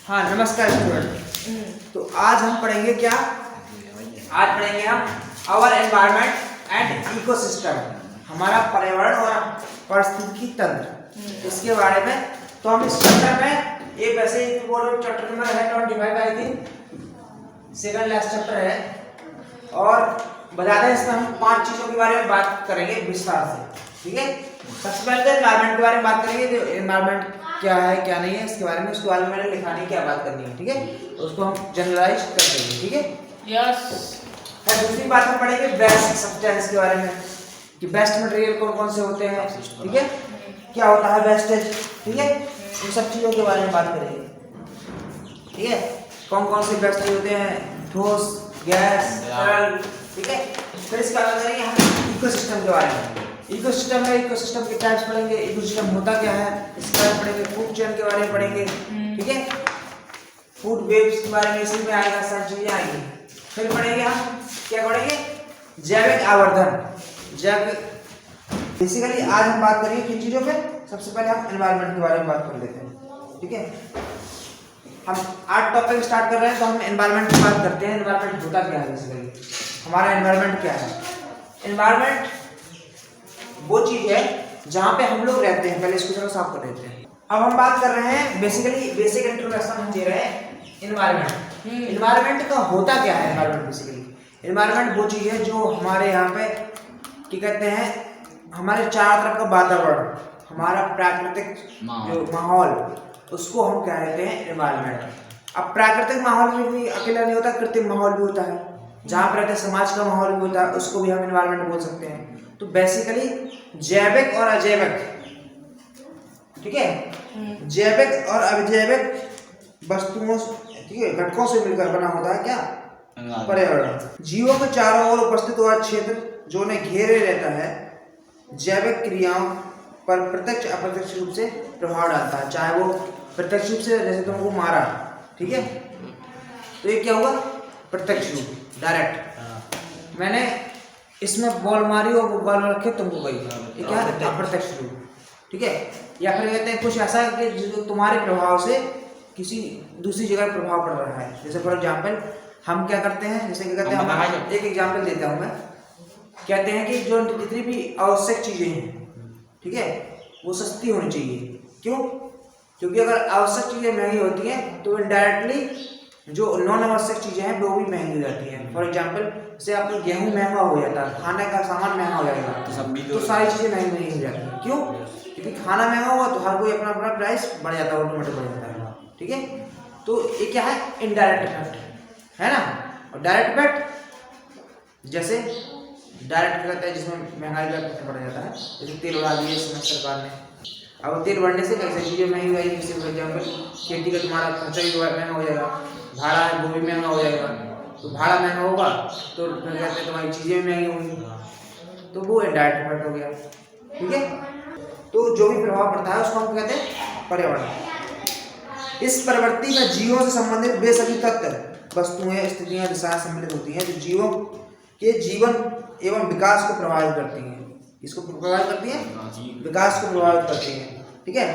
हाँ नमस्कार स्टूडेंट। तो आज हम पढ़ेंगे क्या? आज पढ़ेंगे हम आवर एनवायरनमेंट एंड इकोसिस्टम, हमारा पर्यावरण और पारिस्थितिकी तंत्र, इसके बारे में। तो हम इस चैप्टर में एक वैसे बोर्ड चैप्टर नंबर है 25 I think, second last chapter है। और बता दें इसमें हम 5 चीजों के बारे में बात करेंगे विस्तार से, ठीक है। सबसे पहले तो एनवायरनमेंट के बारे में बात करेंगे, जो एनवायरनमेंट क्या है क्या नहीं है इसके बारे में, उसके बारे में मैंने लिखाने क्या बात करनी है, ठीक है। तो उसको हम जनरलाइज कर देंगे, ठीक है। यस। दूसरी बात हम पढ़ेंगे बेस्ट सब्सटेंस के बारे में, कि बेस्ट मटेरियल कौन कौन से होते हैं, ठीक है, क्या होता है वेस्टेज, ठीक है। इन सब चीजों के बारे में बात करेंगे, ठीक है। कौन कौन से वेस्टेज होते हैं, ठोस, गैस, तरल, ठीक है। फिर इसके बाद करेंगे हम इकोसिस्टम के बारे में। इकोसिस्टम में इकोसिस्टम के टाइप्स पढ़ेंगे, इकोसिस्टम होता क्या है इसके बारे में पढ़ेंगे, फूड चेन के बारे में पढ़ेंगे, ठीक है। फूड वेब्स के बारे में इसी में आएगा, सारी चीजें आएंगी। फिर पढ़ेंगे हम क्या पढ़ेंगे, जैविक आवर्धन। जैविक बेसिकली आज हम बात करेंगे किन चीजों पे। सबसे पहले हम एनवायरनमेंट के बारे में बात कर लेते हैं, ठीक है। हम आज टॉपिक स्टार्ट कर रहे हैं तो हम एनवायरनमेंट की बात करते हैं। एनवायरनमेंट होता क्या है बेसिकली, हमारा एनवायरनमेंट क्या है। एनवायरनमेंट वो चीज है जहाँ पे हम लोग रहते हैं। पहले इसको साफ कर देते हैं। अब हम बात कर रहे हैं बेसिकली, बेसिक इंट्रोडक्शन हम दे रहे हैं एनवायरनमेंट। एनवायरनमेंट का होता क्या है एनवायरनमेंट बेसिकली। एनवायरनमेंट वो चीज है जो हमारे यहाँ पे क्या कहते हैं, हमारे चारों तरफ का वातावरण, हमारा प्राकृतिक जो माहौल, उसको हम क्या कहते हैं एनवायरनमेंट। अब प्राकृतिक माहौल में भी अकेला नहीं होता, कृत्रिम माहौल भी होता है, जहाँ पर रहते समाज का माहौल भी होता है, उसको भी हम एनवायरनमेंट बोल सकते हैं। तो बेसिकली जैविक और अजैविक, ठीक है, जैविक और अजैविक वस्तुओं, ठीक है, घटकों से मिलकर बना होता है क्या, पर्यावरण। जीवों के चारों ओर उपस्थित हुआ क्षेत्र जो उन्हें घेरे रहता है, जैविक क्रियाओं पर प्रत्यक्ष अप्रत्यक्ष रूप से प्रभाव डालता है। चाहे वो प्रत्यक्ष रूप से, जैसे तुमको मारा, ठीक है, तो ये क्या हुआ, प्रत्यक्ष रूप, डायरेक्ट। मैंने इसमें बॉल मारी और वो बॉल रखे तुमको गई, ये क्या है, अप्रत्यक्ष रूप, ठीक है। या फिर कहते हैं कुछ ऐसा कि जो तुम्हारे प्रभाव से किसी दूसरी जगह प्रभाव पड़ रहा है। जैसे फॉर एग्जाम्पल हम क्या करते हैं, जैसे क्या कहते हैं, हम एक एग्जाम्पल देता हूँ मैं। कहते हैं कि जो जितनी भी आवश्यक चीजें हैं, ठीक है, वो सस्ती होनी चाहिए। क्यों? क्योंकि अगर आवश्यक चीजें महंगी होती हैं तो इनडायरेक्टली जो नॉन आवश्यक चीजें हैं वो भी महंगी हो जाती हैं। फॉर एग्जाम्पल जैसे आपका गेहूं महंगा हो जाता है, खाने का सामान महंगा हो जाएगा, तो सारी चीजें महंगी हो जाती हैं। क्यों? क्योंकि खाना महंगा हुआ तो हर कोई अपना अपना प्राइस बढ़ जाता है, ऑटोमेटिक बढ़ जाता है, ठीक है। तो ये क्या है, इनडायरेक्ट इफेक्ट है ना। और डायरेक्ट इफेक्ट, जैसे डायरेक्ट कहता है जिसमें महंगाई का इफेक्ट बढ़ जाता है। जैसे तेल बढ़ा दिए इस समय सरकार ने, अब तेल बढ़ने से कैसे चीज़ें महंगी हो जाएगी। जैसे फॉर एग्जाम्पल खेती का तुम्हारा खर्चा भी महंगा हो जाएगा, भाड़ा है वो भी महंगा हो जाएगा। तो भाड़ा महंगा होगा तो कहते हैं तुम्हारी चीज़ें भी महंगी होंगी, तो वो इनडायरेक्ट इफेक्ट हो गया, ठीक है। तो जो भी प्रभाव पड़ता है उसको हम कहते हैं पर्यावरण। इस प्रवृत्ति में जीवों से संबंधित वे सभी तत्व, वस्तुएं, स्थितियां, दिशाएं सम्मिलित होती हैं जो जीवों के जीवन एवं विकास को प्रभावित करती हैं। इसको प्रभावित करती हैं, विकास को प्रभावित करती हैं, ठीक है।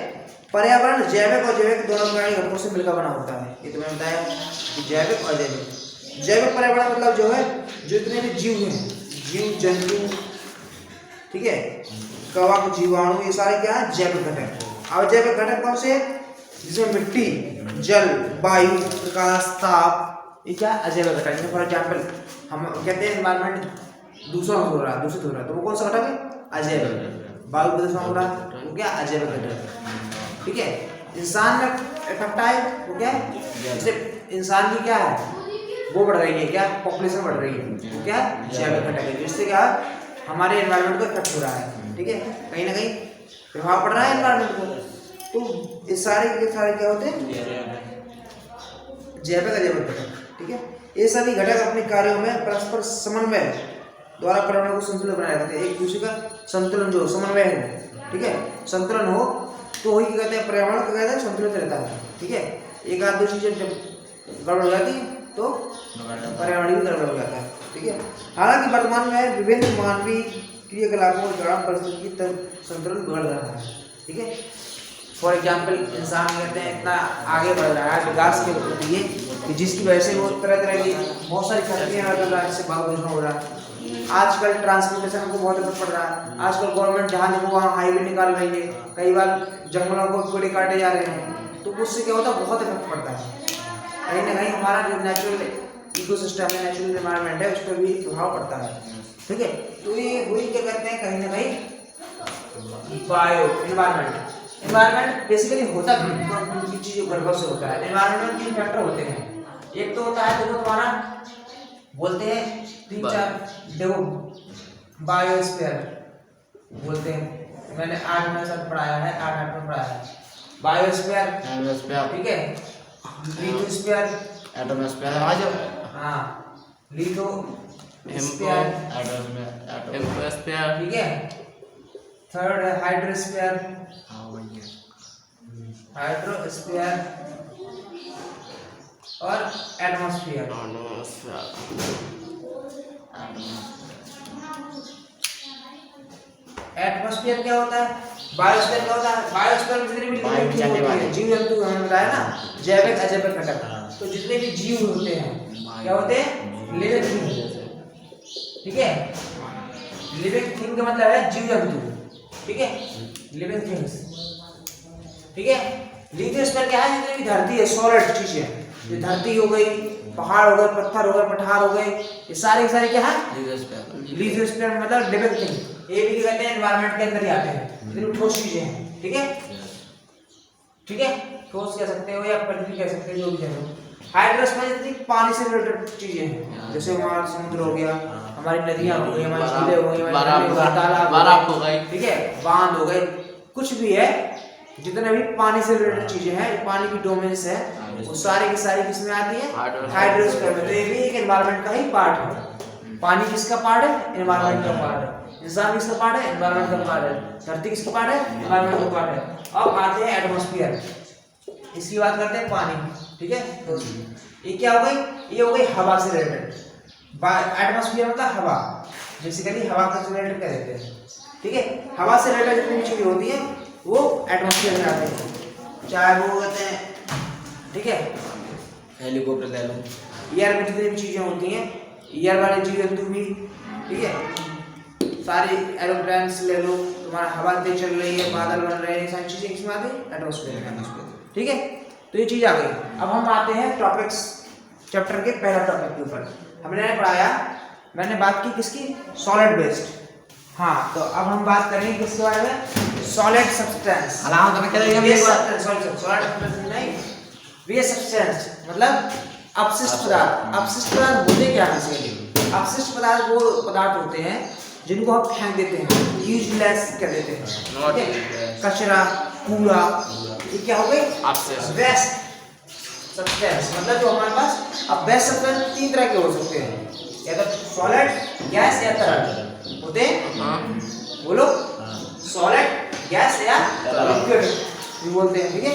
पर्यावरण जैविक और जैविक दोनों प्रकार के घटकों से मिलकर बना होता है। ये तो मैंने बताया कि जैविक और अजैविक। जैविक पर्यावरण मतलब जो है जो इतने भी जीव हैं, जीव जंतु, ठीक है, कवक, जीवाणु, ये सारे क्या है, जैविक घटक। अजैविक घटक कौन से हैं, जिसमें मिट्टी, जल, वायु, प्रकाश, ताप, ये क्या अजैविक घटक है। फॉर एग्जाम्पल हम कहते हैं एनवायरनमेंट दूषित हो रहा है, तो वो कौन सा घटक है, अजैविक। वायु प्रदूषण हो रहा है, वो क्या, अजैविक घटक, ठीक है। इंसान में इफेक्ट आए वो क्या है, जैसे इंसान की क्या है, वो बढ़ रही है, क्या पॉपुलेशन बढ़ रही है, वो क्या जैविक घटक है, जिससे क्या हमारे एनवायरनमेंट को इफेक्ट हो रहा है, ठीक है, कहीं ना कहीं प्रभाव पड़ रहा है एनवायरनमेंट को। तो ये सारे के सारे क्या होते हैं, जैविक अजैविक घटक, ठीक है। ये सभी घटक अपने कार्यों में परस्पर समन्वय द्वारा पर्यावरण को संतुलित बनाए रखते हैं। एक दूसरे का संतुलन जो समन्वय है, ठीक है, संतुलन हो तो वही कहते हैं पर्यावरण को कहते हैं संतुलित रहता है, ठीक है। एक आध दो चीजें जब गड़बड़ हो जाती तो पर्यावरण भी गड़बड़ हो जाता है, ठीक है। हालांकि वर्तमान में विभिन्न मानवीय क्रियाकलापों के दौरान परिस्थिति की संतुलन बिगड़ रहा है, ठीक है। फॉर एग्जाम्पल इंसान कहते हैं इतना आगे बढ़ रहा है विकास के लिए कि जिसकी वजह से वो तरह तरह की बहुत सारी फैक्ट्रियाँ जिससे बहुत प्रदूषण हो रहा है। आजकल ट्रांसपोर्टेशन को बहुत इफेक्ट पड़ रहा है। आजकल गवर्नमेंट जहाँ देखो वहाँ हाईवे निकाल रही है, कई बार जंगलों को पेड़ काटे जा रहे हैं, तो उससे क्या होता है बहुत इफेक्ट पड़ता है। कहीं ना कहीं हमारा जो नेचुरल इकोसिस्टम है, नेचुरल एनवायरनमेंट है, उस पर भी प्रभाव पड़ता है। ठीक है, तो ये वही क्या करते हैं कहीं ना कहीं बायो एनवायरनमेंट बेसिकली होता है चीज़ों गड़बड़ से होता है। एनवायरनमेंट में 3 फैक्टर होते हैं। एक तो होता है देखो तुम्हारा बोलते हैं 3-4 देखो बायोस्फीयर बोलते हैं, मैंने 8 में सब पढ़ाया है, 8 में पढ़ाया है। बायोस्फीयर ठीक है, लिथोस्फीयर एटमॉस्फेयर आ जाओ। हाँ लिथोस्फीयर एम्फोस्फीयर ठीक है। थर्ड है हाइड्रोस्फीयर, हाइड्रोस्फीयर और एटमॉस्फेयर। एटमॉस्फेयर क्या होता है, बायोस्फीयर क्या होता है, बायोस्फीयर में जितने भी जीव जंतु हमने बताया ना, जैविक अजैविक घटक, तो जितने भी जीव होते हैं क्या होते हैं, लिविंग थिंग। ठीक है, लिविंग थिंग का मतलब है जीव जंतु। ठीक है, लिविंग थिंग्स। ठीक है, लिथोस्फीयर क्या है, जितनी भी धरती है सॉलिड चीजें, ये धरती हो गई, पहाड़ हो गए, पत्थर हो गए, पठार हो गए, ये सारे क्या है लिथोस्फीयर मतलब लिविंग थिंग। ये भी कहते हैं एनवायरनमेंट के अंदर ही आते हैं, जितनी ठोस चीजें हैं। ठीक है, ठीक है, ठोस कह सकते हो या पृथ्वी कह सकते हो, जो भी कह सकते हो। हाइड्रोस्फीयर जितनी पानी से रिलेटेड चीजें हैं, जैसे हमारा समुद्र हो गया, हमारी नदियां हो गई, हमारी झीलें हो गई, तालाब हो गए, ठीक है, बांध हो गए, कुछ भी है जितने भी पानी से रिलेटेड चीजें हैं, पानी की डोमेन्स है, वो सारी की सारी किसमें आती है, हाइड्रोस्फीयर में। तो ये भी एक एनवायरनमेंट का ही पार्ट है। पानी किसका पार्ट है, एनवायरनमेंट का पार्ट है। इंसान किसका पार्ट है, एनवायरनमेंट का पार्ट है। धरती किसका पार्ट है, एनवायरनमेंट का पार्ट है। अब आते हैं एटमॉस्फेयर, इसकी बात करते हैं पानी। ठीक है, तो ये क्या हो गई, ये हो गई हवा से रिलेटेड। एटमॉस्फेयर मतलब हवा, बेसिकली हवा का रिलेटेड कह देते हैं। ठीक है, हवा से रिलेटेड जितनी चीजें होती है वो एटमॉस्फेयर में आते हैं, चाहे वो कहते हैं, ठीक है, हेलीकॉप्टर ले लो, एयर में जितनी भी चीजें होती हैं, एयर वाले जीव जंतु भी, ठीक है, सारे एरोप्लेन्स ले लो, तुम्हारा हवा तेज चल रही है, बादल बन रहे हैं, सारी चीजें किसमें आती है, एटमॉस्फेयर में। ठीक है, तो ये चीज आ गई। अब हम आते हैं टॉपिक्स चैप्टर के पहला टॉपिक के ऊपर। हमने पढ़ाया, मैंने बात की किसकी, सॉलिड वेस्ट। हाँ, तो अब हम बात करेंगे किसके बारे में, सॉलिड सब्सटेंस। अलाउ करके चलेंगे हम एक बार। सॉलिड सब्सटेंस नहीं, वेस्ट सब्सटेंस मतलब अपशिष्ट पदार्थ। अपशिष्ट पदार्थ होते क्या हैं, अपशिष्ट पदार्थ वो पदार्थ होते हैं जिनको हम फेंक देते हैं, यूजलेस कह देते हैं, कचरा, कूड़ा, ये क्या हो गई, वेस्ट सब्सटेंस। मतलब जो हमारे पास, अब वेस्ट सब्सटेंस 3 तरह के हो सकते हैं, या तो सॉलिड, गैस या तरल होते हैं। बोलो, सॉलिड, गैस या लिक्विड भी बोलते हैं। ठीक है,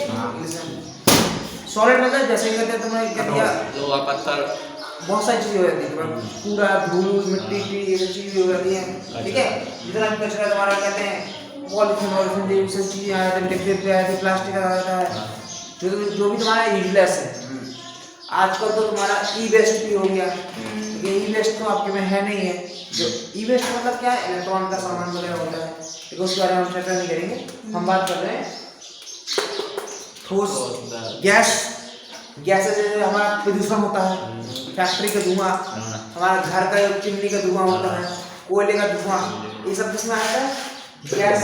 सॉलिड मतलब जैसे कहते हैं, तुमने क्या दिया, लोहा पत्थर, बहुत सारी चीजें हो जाती है, पूरा धूल मिट्टी की ये सब चीजें हो जाती हैं। ठीक है, जितना भी कचरा तुम्हारा कहते हैं, पॉलीथीन वॉलीथीन ये सब चीजें आ जाती है, डिब्बे पे आ जाती है, प्लास्टिक आ जाता है, जो भी तुम्हारा यूजलेस है। आजकल तो तुम्हारा ई वेस्ट भी हो गया, ये ई वेस्ट तो आपके में है नहीं है। जो ई वेस्ट मतलब क्या है, इलेक्ट्रॉन का सामान वगैरह होता है, तो उसके बारे में हम चर्चा नहीं करेंगे। हम बात कर रहे हैं ठोस गैस। गैस से हमारा प्रदूषण होता है, फैक्ट्री का धुआं, हमारा घर का चिमनी का धुआं होता है, कोयले का धुआं, ये सब किसमें आता है, गैस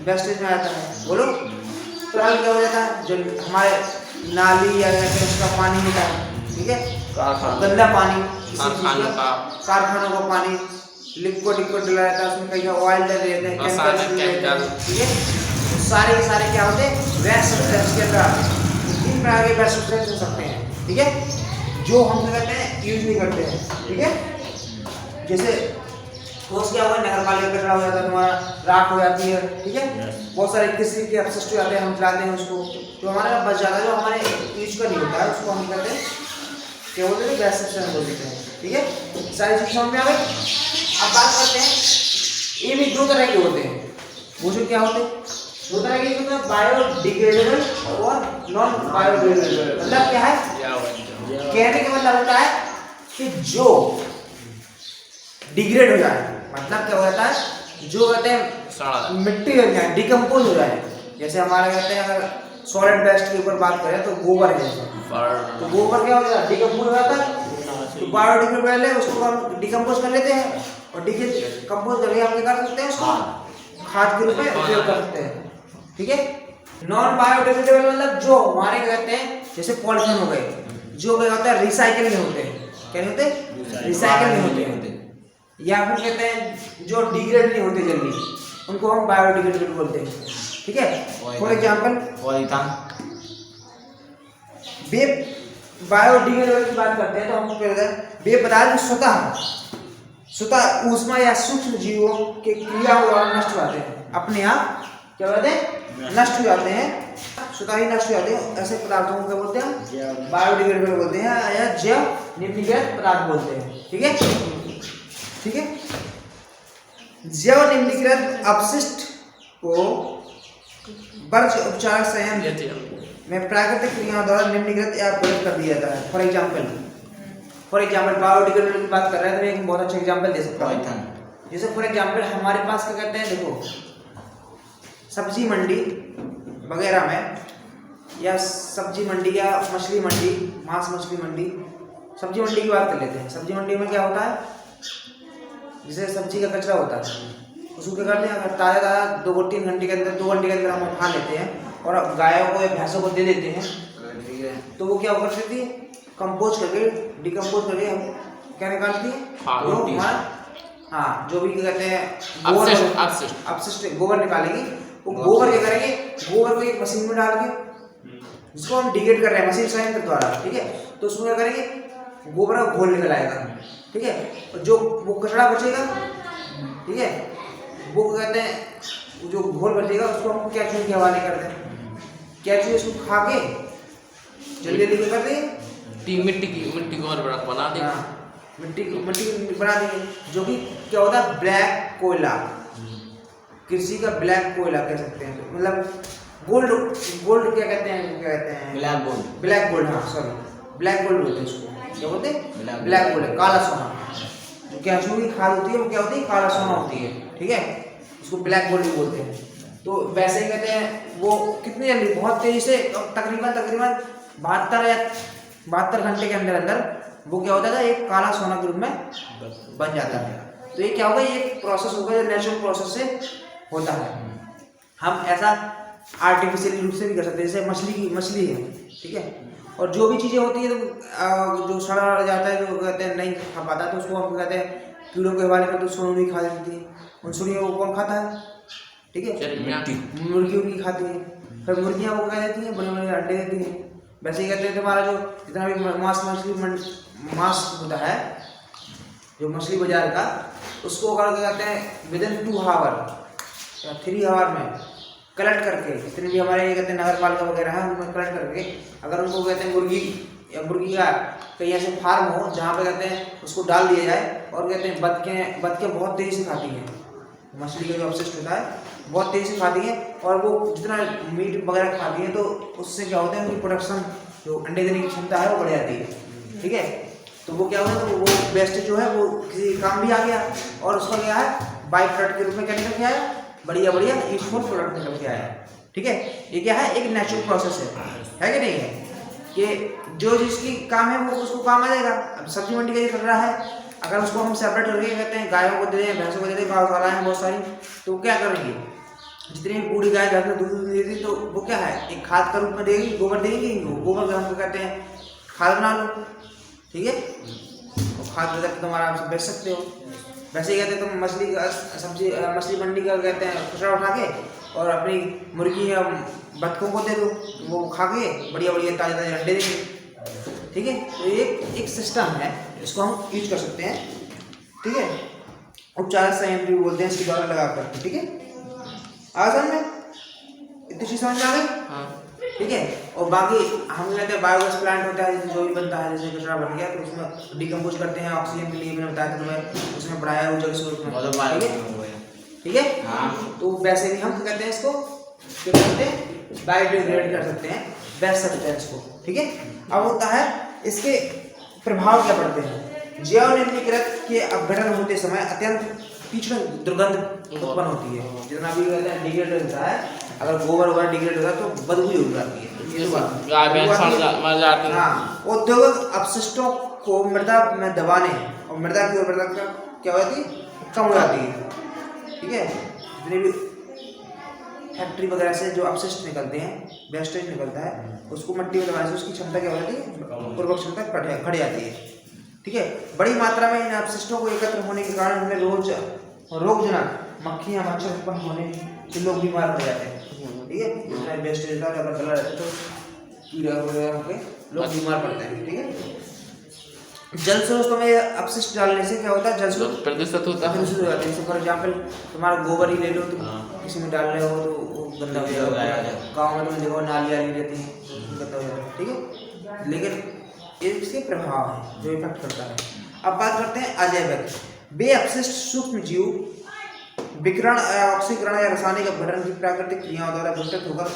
वेस्टेज में आता है। बोलो, तरल क्या हो जाता है, जो हमारे नाली या उसका पानी होता है, ठीक है, गंदा पानी, कारखानों का पानी, लिक्विड डला रहता है, उसमें कहीं ऑयल डल रहते हैं, केमिकल, ठीक है, सारे के सारे क्या होते हैं, वेस्ट सब्सटेंस के अंदर 3 प्रकार के वेस्ट सब्सटेंस हो सकते हैं। ठीक है, जो हम कहते हैं यूज नहीं करते हैं। ठीक है, जैसे ठोस क्या हुआ, नगर पालिका कचरा हो जाता है, तुम्हारा राख हो जाती है। ठीक है, बहुत सारे किसी के अपशिष्ट हो जाते हैं, हम चलाते हैं उसको, तो हमारा बच जाता है, जो हमारे यूज का नहीं होता है उसको हम करते हैं, क्या बोलते हैं, गैस सब्सटेंस बोल देते हैं। ठीक है, सारी चीज समझ में आ गई। अब बात करते हैं, ये भी 2 तरह के होते हैं। वो जो क्या होते हैं, दूसरा ये होता है बायोडिग्रेडेबल और नॉन बायोडिग्रेडेबल। मतलब क्या है, कहने का मतलब होता है कि जो डिग्रेड हो जाए, मतलब क्या हो जाता है, जो कहते हैं मिट्टी हो जाए, डिकम्पोज हो जाए। जैसे हमारा कहते हैं अगर सॉलिड वेस्ट के ऊपर बात करें तो गोबर है, तो गोबर क्या होता है, डिकम्पोज हो जाता है। तो बायोडिग्रेडेबल है, उसको हम डिकम्पोज कर लेते हैं और डिकम्पोज करके हम क्या कर सकते हैं, उसको खाद के रूप में उपयोग कर सकते हैं। ठीक है। नॉन बायोडिग्रेडेबल मतलब जो हमारे कहते हैं जैसे पॉलीथीन हो गए, जो क्या होता है रिसाइकिल नहीं होते हैं, क्या नहीं होते, रिसाइकिल नहीं होते हैं, या फिर कहते हैं जो डिग्रेड नहीं होते जल्दी, उनको हम बायोडिग्रेडेबल बोलते हैं। ठीक है। फॉर एग्जांपल बायोडिग्रेडेबल की बात करते हैं तो हम वे पदार्थ स्वतः ऊष्मा या सूक्ष्म जीवों के क्रिया द्वारा नष्ट हो जाते हैं, अपने आप क्या कहते हैं, नष्ट हो जाते हैं, स्वतः ही नष्ट हो जाते हैं। ऐसे पदार्थों को क्या बोलते हैं, बायोडिग्रेडेबल बोलते हैं या जैव निम्नीकृत पदार्थ बोलते हैं। ठीक है। ठीक है। जैव निम्नीकृत अपशिष्ट को वर्ज्य उपचार संयंत्र में प्राकृतिक क्रियाओं द्वारा निम्नीकृत या प्रयोग कर दिया जाता है। फॉर एग्जाम्पल बायोडिग्रेडेबल की बात कर रहे हैं तो एक बहुत अच्छा एग्जाम्पल दे सकता हूँ। जैसे फॉर एग्जाम्पल हमारे पास क्या कहते हैं, देखो सब्जी मंडी वगैरह में, या सब्जी मंडी या मछली मंडी, मांस मछली मंडी, सब्जी मंडी की बात कर लेते हैं। सब्जी मंडी में क्या होता है, जैसे सब्जी का कचरा होता है, उसको क्या करते हैं, अगर ताज़ा 2-3 घंटे के अंदर, 2 घंटे के अंदर हम उठा लेते हैं और गायों को या भैंसों को दे देते हैं, तो वो क्या कर सकती है, कंपोज करके, डिकम्पोज करके हम क्या निकालती है, जो हमारा हाँ जो भी कहते हैं अपशिष्ट गोबर निकालेगी। वो गोबर क्या करेंगे, गोबर को एक मशीन में डाल के, जिसको हम डिग्रेड कर रहे हैं मशीन संयंत्र द्वारा। ठीक है। तो उसमें क्या करेंगे, गोबर का घोल निकल आएगा। ठीक है। और जो वो कचरा बचेगा, ठीक है, वो कहते हैं जो घोल बचेगा उसको हम केंचुए के हवाले कर दें, केंचुए उसको खा के जल्दी जल्दी कर दें, मिट्टी को और बना दें, मिट्टी बना देंगे, जो कि क्या होता है, ब्लैक कोयला, कृषि का ब्लैक कोयला कह सकते हैं। मतलब गोल्ड क्या कहते हैं, ब्लैक गोल्ड, हाँ सॉरी ब्लैक गोल्ड बोलते हैं उसको, क्या बोलते हैं, ब्लैक गोल्ड, काला सोना। जो केंचुए की खाद होती है वो क्या होती है, काला सोना होती है। ठीक है। उसको ब्लैक गोल्ड भी बोलते हैं। तो वैसे ही कहते हैं वो कितनी जल्दी, बहुत तेजी से, तकरीबन 72 घंटे के अंदर वो क्या होता है, एक काला सोना के रूप में बन जाता है। तो ये क्या होगा, ये एक प्रोसेस होगा जो नेचुरल प्रोसेस से होता है। हम ऐसा आर्टिफिशियल रूप से भी कर सकते हैं, जैसे मछली है। ठीक है। और जो भी चीज़ें होती है तो जो सड़ा जाता है, जो कहते हैं नहीं खा पाता, तो उसको हम कहते हैं कीड़ों के हवाले करते, सुरंगी खा देती है। उन सुरंगियों को कौन खाता है, ठीक है, मुर्गियों की खाती है। फिर मुर्गियाँ वो क्या देती हैं, बड़े बड़े अंडे देती हैं। वैसे ही कहते हैं तुम्हारा जो जितना भी मांस होता है, जो मछली बाजार का, उसको अगर कहते हैं विदिन 2 आवर या 3 आवर में कलेक्ट करके, जितने भी हमारे ये कहते हैं नगर पालिका वगैरह है, उनमें कलेक्ट करके, अगर उनको कहते हैं मुर्गी का कहीं ऐसे फार्म हो जहाँ पे कहते हैं उसको डाल दिया जाए, और कहते हैं बतखें बहुत तेज़ी से खाती हैं, मछली का जो अपशिष्ट होता है बहुत तेज़ी से खाती हैं, और वो जितना मीट वगैरह खाती हैं तो उससे क्या होता है, उनकी प्रोडक्शन जो अंडे देने की क्षमता है वो बढ़ जाती है। ठीक है। तो वो क्या होगा, तो वो वेस्ट जो है वो किसी काम भी आ गया, और उसका क्या है, बाई प्रोडक्ट के रूप में क्या निकल के आया, बढ़िया यूजफुल प्रोडक्ट निकल के आया। ठीक है। ये क्या है, एक नेचुरल प्रोसेस है कि नहीं है, कि जो जिसकी काम है वो उसको काम आ जाएगा। अब सब्जी मंडी का ये कर रहा है, अगर उसको हम सेपरेट करके कहते हैं गायों को दे दें, भैंसों को दे दें, गौशाला है बहुत सारी, तो क्या करेंगे, जितनी बूढ़ी गाय घर में दूध देती तो वो क्या है, एक खाद का रूप में देगी, गोबर देगी, गोबर का हमको कहते हैं खाद बना लो। ठीक है। और खाद बदल के तुम आराम से बेच सकते हो। वैसे ही कहते हैं तुम मछली मंडी का कहते हैं कचरा उठा के और अपनी मुर्गी या बतखों को दे दो, वो खा के बढ़िया ताज़े अंडे देंगे। ठीक है। तो ये एक सिस्टम है, इसको हम यूज कर सकते हैं। ठीक है। उपचार संयंत्र भी बोलते हैं इसके द्वारा लगा कर। ठीक है। आसान में इतनी चीज समझ आ गई। ठीक है। और बाकी हम कहते हैं बायोगैस प्लांट होता है, जो भी बनता है, जैसे कचरा बन गया तो उसमें डिकम्पोज करते हैं ऑक्सीजन के लिए, मैंने बताया था तुम्हें, उसमें बढ़ाया ऊर्जा के स्रोत में। ठीक है। तो वैसे भी हम कहते हैं इसको क्या करते हैं, बायोडिग्रेड कर सकते हैं बेस्ट सब्सटेंस को, ठीक है। अब होता है इसके प्रभाव क्या पड़ते हैं। जैव निम्नीकृत के अपघटन होते समय अत्यंत तीक्ष्ण दुर्गंध उत्पन्न होती है। जितना भी डिग्रेड होता है, अगर गोबर वगैरह डिग्रेड होता है तो बदबू ही हो जाती है। हाँ, औद्योगिक अपशिष्टों को मृदा में दबाने और मृदा की उर्वरता क्या हो जाती है, कम हो जाती है, ठीक है। जितने भी फैक्ट्री वगैरह से जो अपशिष्ट निकलते हैं, वेस्टेज निकलता है, उसको मिट्टी में दबाने से उसकी क्षमता क्या हो जाती है, उर्वरक क्षमता घट जाती है, ठीक है। बड़ी मात्रा में इन अपशिष्टों को एकत्र होने के कारण उनमें रोगजनक मक्खियां मच्छर उत्पन्न होने से लोग बीमार हो जाते हैं, ठीक है। जितना वेस्टेज का अगर गला रहता है तो कीड़ा वगैरह होकर लोग बीमार पड़ते हैं, ठीक है। जल स्रोतों में अपशिष्ट डालने से क्या होता है, जल स्रोत प्रदूषित होता है। प्रदूषित हो जाते हैं। फॉर एग्जाम्पल तुम्हारा गोबर ही ले लो, तुम किसी में डाल रहे हो तो वो गंदा हो जाएगा। गाँव में तुम देखो नाली आली रहती है, गंदा हो जाता है, ठीक है। लेकिन इसके प्रभाव है जो इफेक्ट करता है। अब बात करते हैं अजैविक। वे अपशिष्ट सूक्ष्म जीव विकिरण, ऑक्सीकरण या रासायनिक अपघटन की प्राकृतिक क्रियाओं द्वारा विघटित होकर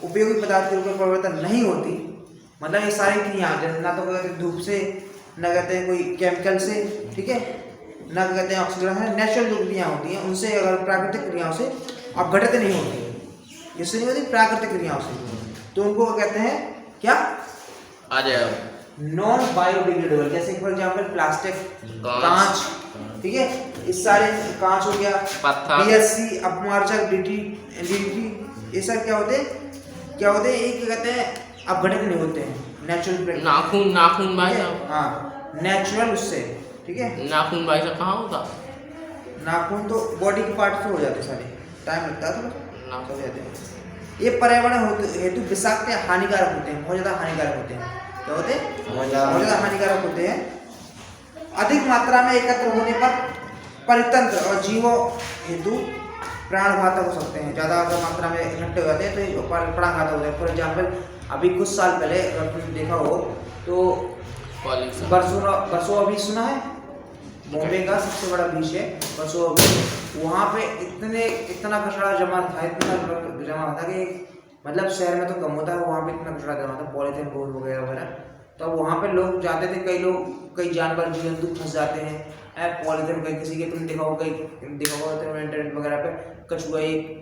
उपयोगी पदार्थ के रूप में परिवर्तन नहीं होती। मतलब ये सारी क्रिया ना तो कहते हैं धूप से, ना कहते हैं कोई केमिकल से, ठीक है, ना कहते हैं ऑक्सीकरण है, नेचुरल जो क्रियाएं होती हैं उनसे, अगर प्राकृतिक क्रियाओं से अपघटित नहीं होती, इससे नहीं होती प्राकृतिक क्रियाओं से, तो उनको कहते हैं क्या, नॉन बायोडिग्रेडेबल। जैसे फॉर एग्जाम्पल प्लास्टिक, कांच, ठीक है, इस सारे कांच हो गया, पीएससी, अपमार्जक, डीडीटी, ये सब क्या होते हैं, एक कहते हैं अपघटित नहीं होते हैं, नेचुरल। नाखून भाई साहब, हाँ नेचुरल उससे, ठीक है। नाखून भाई साहब कहाँ होता, नाखून तो बॉडी के पार्ट से हो जाते सारे, टाइम लगता है थोड़ा, हो जाते हैं। ये पर्यावरण हेतु विषाक्त या हानिकारक होते हैं, बहुत ज़्यादा हानिकारक होते हैं। क्या होते हैं, बहुत ज़्यादा हानिकारक होते हैं। अधिक मात्रा में एकत्र होने पर परितंत्र और जीवों हेतु प्राणघातक हो सकते हैं। ज़्यादा अगर मात्रा में इकट्ठे हो जाते हैं तो ये प्राणघातक हो जाते हैं। फॉर एग्जाम्पल अभी कुछ साल पहले अगर तुमने देखा हो तो बरसों अभी सुना है, बॉम्बे का सबसे बड़ा बीच है बरसों अभी, वहाँ पे इतना कचरा जमा था कि मतलब शहर में तो कम होता है, वहाँ पे इतना कचरा जमा था, पॉलीथीन बोर्ड वगैरह वगैरह। तो वहाँ पे लोग जाते थे, कई जानवर जीव जंतु फंस जाते हैं पॉलीथीन, कहीं किसी के तुम देखा होगा इंटरनेट वगैरह पे, कछुआ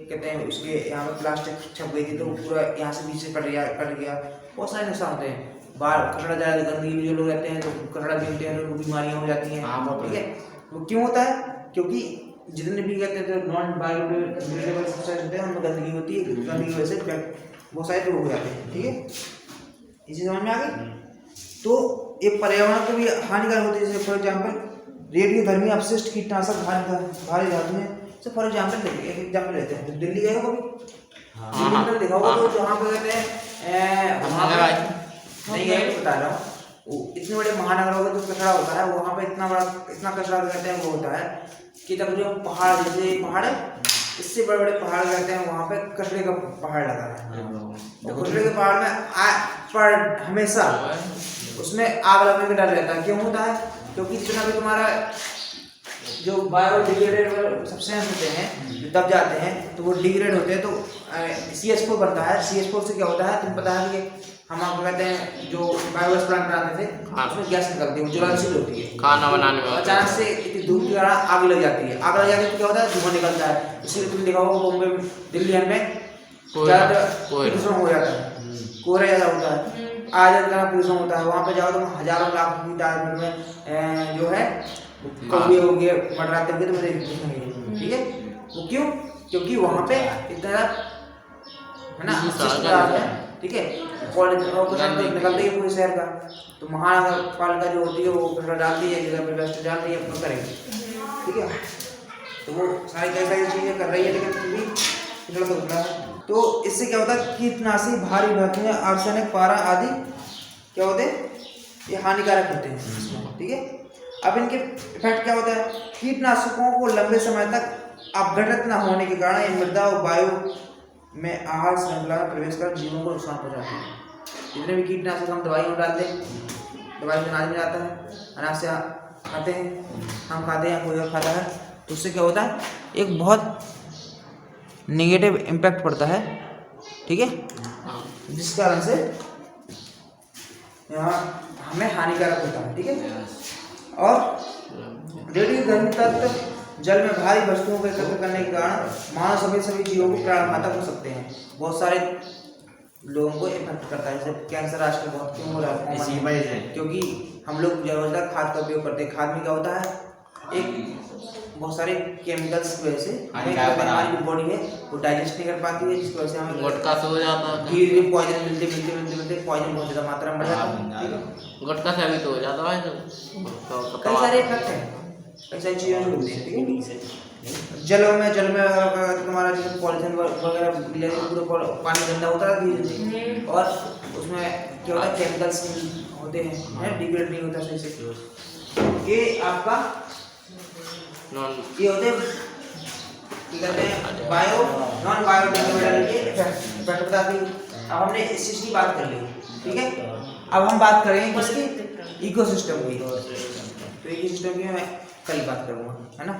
कहते हैं उसके यहाँ पे प्लास्टिक छप गई थी तो पूरा यहाँ से बीच से कट गया। बहुत सारे नुकसान होते हैं। बाहर कचरा ज़्यादा गंदगी में जो लोग रहते हैं तो कचरा बीनते हैं, लोगों को बीमारियाँ हो जाती हैं, ठीक है। वो क्यों होता है, क्योंकि जितने भी कहते हैं तो नॉन बायोडिग्रेडेबल सब्सटेंस होते हैं उनमें गंदगी होती है, गंदगी की वजह से बहुत सारे रोग हो जाते हैं, ठीक है। इसी समझ में आ गई। तो ये पर्यावरण को भी हानिकारक होती है। जैसे फॉर एग्जाम्पल रेडियोधर्मी अपशिष्ट, कीटनाशक, भारी धातुएं। जैसे फॉर एग्जाम्पल एक एग्जाम्पल लेते हैं, दिल्ली गए हो कभी, देखा होगा तो जहाँ पे कहते हैं वहाँ पे नहीं गए बता रहा हूँ, इतने बड़े महानगरों में जो कचरा होता है वहाँ पे इतना कचरा कहते हैं वो होता है कि तकरीबन पहाड़, जैसे पहाड़ है इससे बड़े बड़े पहाड़ कहते हैं, वहाँ पे कचरे का पहाड़ लगा है। तो कचरे के पहाड़ में पर हमेशा उसमें आग लगने का डर रहता है। क्यों होता है, क्योंकि जितना भी तुम्हारा जो बायोडिग्रेडेबल सब्सटेंस होते हैं दब जाते हैं तो वो डिग्रेड होते हैं, तो CH4 बनता है। CH4 से क्या होता है, तुम पता है कि हम आपको कहते हैं जो बायोगैस प्लांट बनाते थे उसमें गैस निकलती है, ज्वलनशील होती है, खाना बनाने में अचानक से इतनी धूप के कारण आग लग जाती है। आग लग जाती है तो क्या होता है, धुआं निकलता है। इसीलिए तुम देखा होगा बॉम्बे में, दिल्ली में ज़्यादा प्रदूषण हो जाता है, कोहरा ज़्यादा होता है, आज ज़्यादा प्रदूषण होता है। वहाँ पे जाओ तो हजारों लाख की तादाद में जो है कौवे हो गए मंडराते होंगे तो देखेंगे, ठीक है। वो क्यों, क्योंकि वहाँ पे इतना है ना, ठीक है, निकलते ही पूरे शहर का। तो महानगर पालिका जो होती है वो कचरा डालती है, जगह पे वेस्ट डालती है, अपना करेगी, ठीक है। तो वो सारी कई सारी चीज़ें कर रही है, लेकिन फिर भी गलत होता है। तो इससे क्या होता है, कीटनाशी, भारी धातुएं, आर्सेनिक, पारा आदि क्या होते हैं, ये हानिकारक होते हैं, ठीक है। अब इनके इफेक्ट क्या होता है, कीटनाशकों को लंबे समय तक अपघटित न होने के कारण ये मृदा और वायु में आहार श्रृंखला में प्रवेश कर जीवों को नुकसान पहुंचाते हैं। जितने भी कीटनाशक हम दवाई में डालते हैं, दवाई में अनाज में जाता है, अनाज से खाते हैं, हम खाते हैं, कोई और खाता है, तो उससे क्या होता है, एक बहुत नेगेटिव इम्पैक्ट पड़ता है ठीक है, हाँ। जिस कारण से यहाँ हमें हानिकारक होता है। ठीक है, और रेडियो गर्मी तत्व जल में भारी वस्तुओं को एकत्र करने के कारण मानव सभी जीवों को प्राणघातक हो सकते हैं। बहुत सारे लोगों को इफेक्ट करता है, जैसे कैंसर आजकल बहुत क्यों हो रहा है, क्योंकि हम लोग रोजाना खाद का उपयोग करते हैं। खाद में क्या होता है, एक बहुत सारे केमिकल्स की वजह से हमारी बॉडी है वो डाइजेस्ट नहीं कर पाती है, जिसकी वजह से हमें गुटखा से हो जाता है, धीरे धीरे पॉइजन मिलते पॉइजन बहुत ज़्यादा मात्रा में बढ़ जाता है। ठीक है, गुटखा से भी तो हो जाता है तो कई सारे इफेक्ट हैं, कई सारी चीज़ों से होती हैं। ठीक है, जल में अगर तुम्हारा जैसे पॉलिथीन वगैरह पूरा पानी गंदा होता है धीरे धीरे, और उसमें क्या होता है केमिकल्स होते हैं, डिग्रेड नहीं होता सही से। ये आपका ये होते कहते हैं नॉन बायोडिग्रेडेबल के इफेक्ट बताती है। अब हमने इस चीज़ की बात कर ली। ठीक है, अब हम बात करेंगे किसकी, इकोसिस्टम की। तो इकोसिस्टम की मैं कल बात करूँगा, है ना।